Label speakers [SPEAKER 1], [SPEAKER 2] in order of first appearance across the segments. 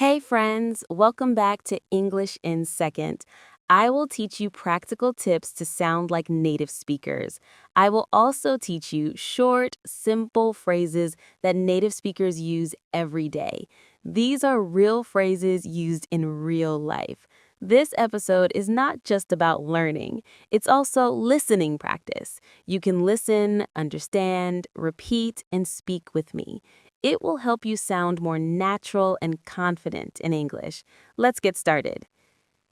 [SPEAKER 1] Hey friends, welcome back to English in Second. I will teach you practical tips to sound like native speakers. I will also teach you short, simple phrases that native speakers use every day. These are real phrases used in real life. This episode is not just about learning, it's also listening practice. You can listen, understand, repeat, and speak with me. It will help you sound more natural and confident in English. Let's get started.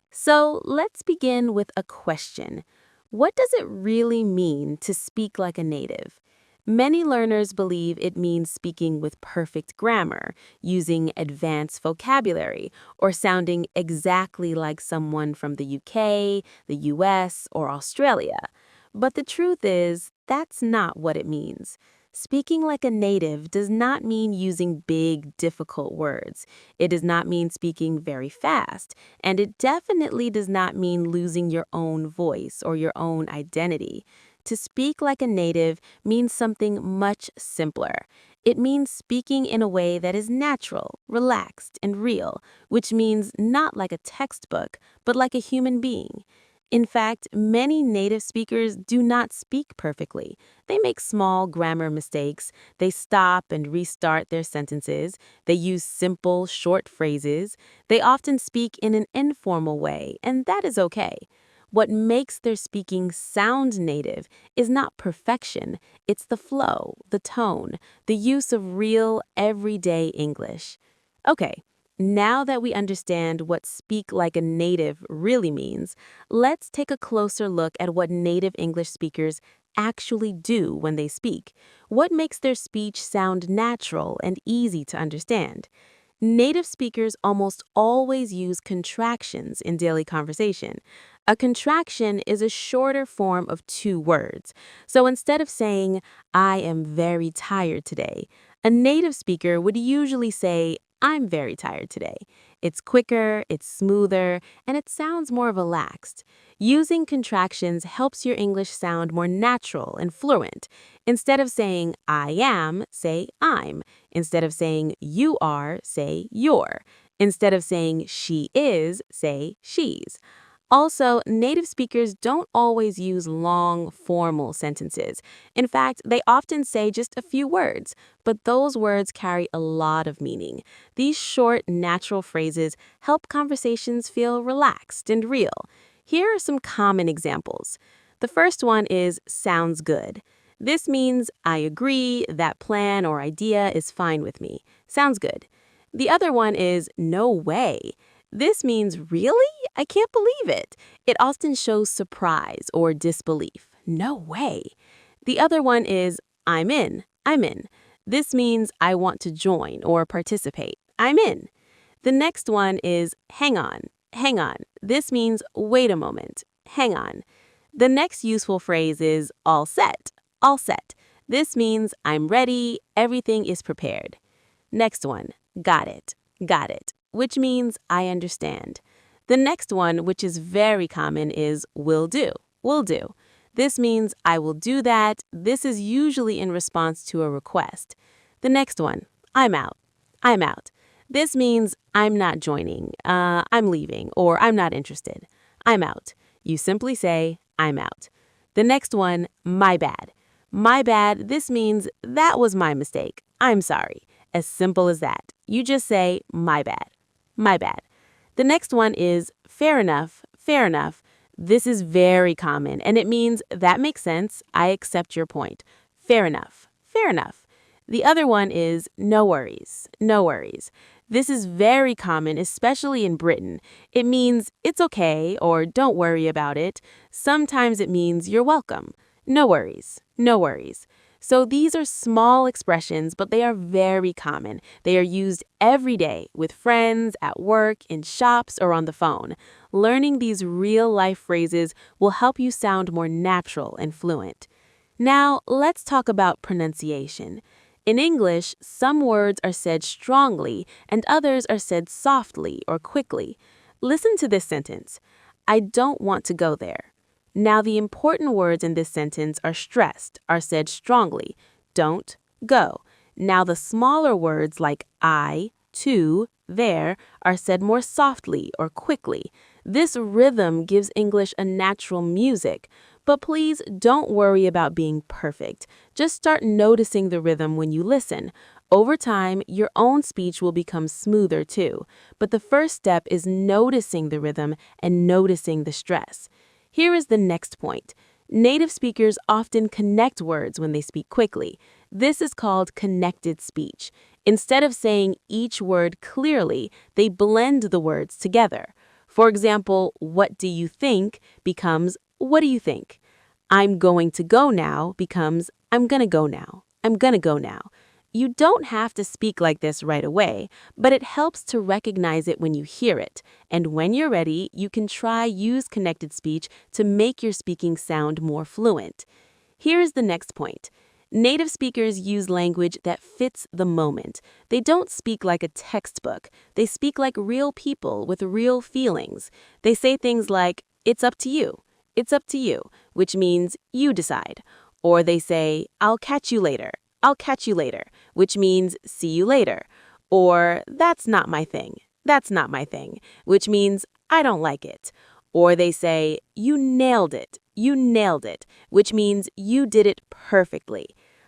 [SPEAKER 1] So let's begin with a question. What does it really mean to speak like a native? Many learners believe it means speaking with perfect grammar, using advanced vocabulary, or sounding exactly like someone from the UK, the US, or Australia. But the truth is, that's not what it means. Speaking like a native does not mean using big, difficult words. It does not mean speaking very fast. And it definitely does not mean losing your own voice or your own identity. To speak like a native means something much simpler. It means speaking in a way that is natural, relaxed, and real, which means not like a textbook, but like a human being. In fact, many native speakers do not speak perfectly. They make small grammar mistakes. They stop and restart their sentences. They use simple, short phrases. They often speak in an informal way, and that is okay. What makes their speaking sound native is not perfection. It's the flow, the tone, the use of real, everyday English. Okay, now that we understand what speak like a native really means, let's take a closer look at what native English speakers actually do when they speak. What makes their speech sound natural and easy to understand? Native speakers almost always use contractions in daily conversation. A contraction is a shorter form of two words. So instead of saying, I am very tired today, a native speaker would usually say, I'm very tired today. It's quicker, it's smoother, and it sounds more relaxed. Using contractions helps your English sound more natural and fluent. Instead of saying, I am, say I'm. Instead of saying, you are, say you're. Instead of saying, she is, say she's. Also, native speakers don't always use long, formal sentences. In fact, they often say just a few words, but those words carry a lot of meaning. These short, natural phrases help conversations feel relaxed and real. Here are some common examples. The first one is sounds good. This means I agree, that plan or idea is fine with me. Sounds good. The other one is no way. This means really? I can't believe it. It often shows surprise or disbelief. No way. The other one is I'm in. I'm in. This means I want to join or participate. I'm in. The next one is hang on. Hang on. This means wait a moment. Hang on. The next useful phrase is all set. All set. This means I'm ready. Everything is prepared. Next one, got it. Got it, which means I understand. The next one, which is very common, is will do. Will do. This means I will do that. This is usually in response to a request. The next one, I'm out. I'm out. This means I'm not joining, I'm leaving, or I'm not interested. I'm out. You simply say, I'm out. The next one, my bad. My bad, this means that was my mistake. I'm sorry. As simple as that. You just say, my bad. My bad. The next one is fair enough. Fair enough. This is very common, and it means that makes sense. I accept your point. Fair enough. Fair enough. The other one is no worries. No worries. This is very common, especially in Britain. It means it's okay or don't worry about it. Sometimes it means you're welcome. No worries. No worries. So these are small expressions, but they are very common. They are used every day with friends, at work, in shops, or on the phone. Learning these real-life phrases will help you sound more natural and fluent. Now, let's talk about pronunciation. In English, some words are said strongly and others are said softly or quickly. Listen to this sentence. I don't want to go there. Now, the important words in this sentence are stressed, are said strongly. Don't, go. Now, the smaller words like I, to, there are said more softly or quickly. This rhythm gives English a natural music. But please don't worry about being perfect. Just start noticing the rhythm when you listen. Over time, your own speech will become smoother too. But the first step is noticing the rhythm and noticing the stress. Here is the next point. Native speakers often connect words when they speak quickly. This is called connected speech. Instead of saying each word clearly, they blend the words together. For example, what do you think becomes what do you think? I'm going to go now becomes I'm gonna go now. I'm gonna go now. You don't have to speak like this right away, but it helps to recognize it when you hear it. And when you're ready, you can use connected speech to make your speaking sound more fluent. Here's the next point. Native speakers use language that fits the moment. They don't speak like a textbook. They speak like real people with real feelings. They say things like, it's up to you. It's up to you, which means you decide. Or they say, I'll catch you later. I'll catch you later, which means see you later. Or that's not my thing. That's not my thing, which means I don't like it. Or they say, you nailed it. You nailed it, which means you did it perfectly.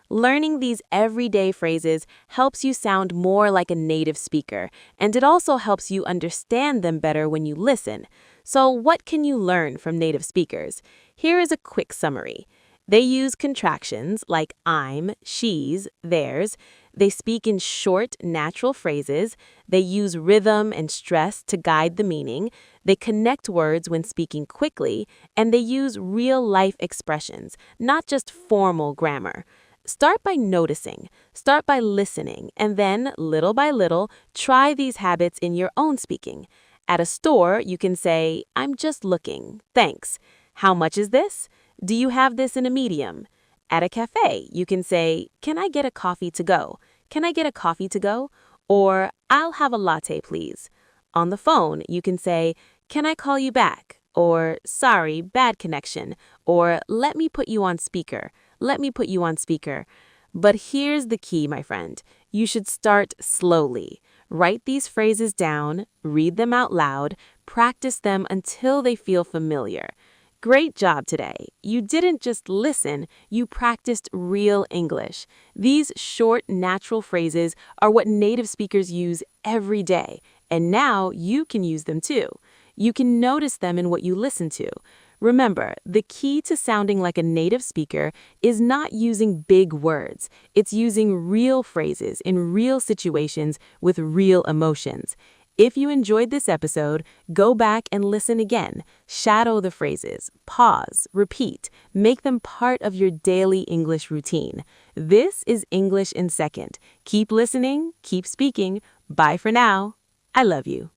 [SPEAKER 1] Learning these everyday phrases helps you sound more like a native speaker, and it also helps you understand them better when you listen. So what can you learn from native speakers? Here is a quick summary. They use contractions like I'm, she's, theirs. They speak in short, natural phrases. They use rhythm and stress to guide the meaning. They connect words when speaking quickly. And they use real-life expressions, not just formal grammar. Start by noticing, start by listening, and then, little by little, try these habits in your own speaking. At a store, you can say, I'm just looking, thanks. How much is this? Do you have this in a medium? At a cafe, you can say, can I get a coffee to go? Can I get a coffee to go? Or, I'll have a latte, please. On the phone, you can say, can I call you back? Or, sorry, bad connection. Or, let me put you on speaker. Let me put you on speaker. But here's the key, my friend. You should start slowly. Write these phrases down, read them out loud, practice them until they feel familiar. Great job today. You didn't just listen, you practiced real English. These short, natural phrases are what native speakers use every day, and now you can use them too. You can notice them in what you listen to. Remember, the key to sounding like a native speaker is not using big words. It's using real phrases in real situations with real emotions. If you enjoyed this episode, go back and listen again. Shadow the phrases, pause, repeat, make them part of your daily English routine. This is English in Second. Keep listening, keep speaking. Bye for now. I love you.